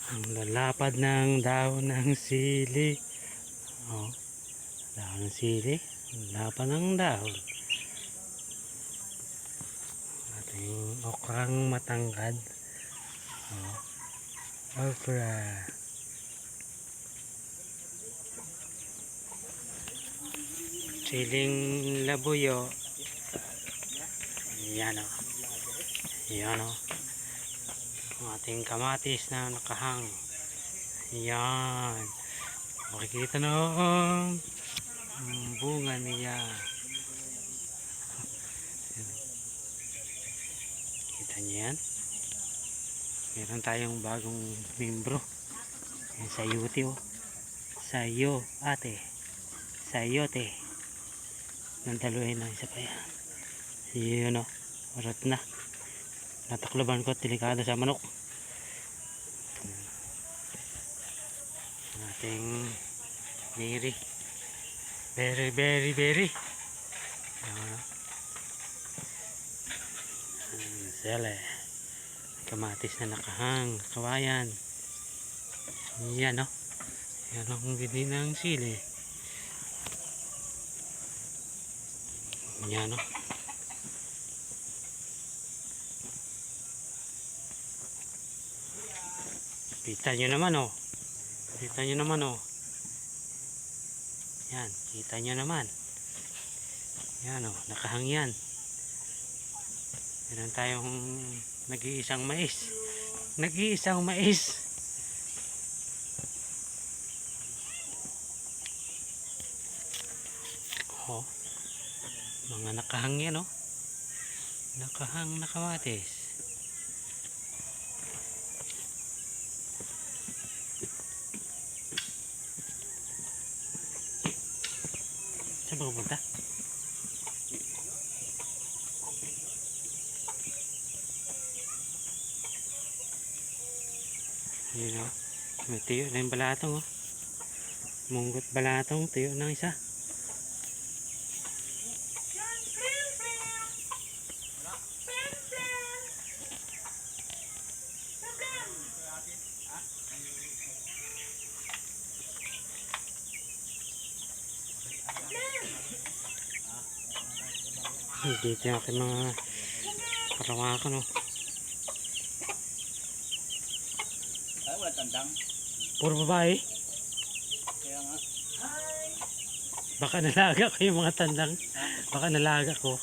Ang lalapad ng dahon ng sili. Oh, dahon ng sili. Ang lapad ng dahon. Ating okrang matangkad. Oh, okra. Siling labuyo. Yan o. Yan o. Ang ating kamatis na nakahang. Yan. Makikita na ang bunga niya. Kita niyo yan? Meron tayong bagong membro. Yan, sayote o. Sayo ate. Sayote. Nandaluin na isa pa yan. Yun o. Urat na. Natakloban ko at delikado sa manok. Ating niri. Very. Yan. Sele. Kamatis na nakahang. Kawayan. Yan o. Yan ang gini ng sili. Yan o. Kita nyo naman o. Kita nyo naman o. Yan. Kita nyo naman. Yan o. Nakahang yan. Meron tayong nag-iisang mais. Nag-iisang mais. O. Mga nakahang yan o. Nakahang na kamatis. Saan ba pupunta? Yun o. May tuyo na yung balatong o. Munggot balatong. Tuyo ng isa. Dito yung aking mga karawakan o. Ay, wala tandang. Puro babae. Kaya nga. Baka nalaga ko yung mga tandang. Baka nalaga ko.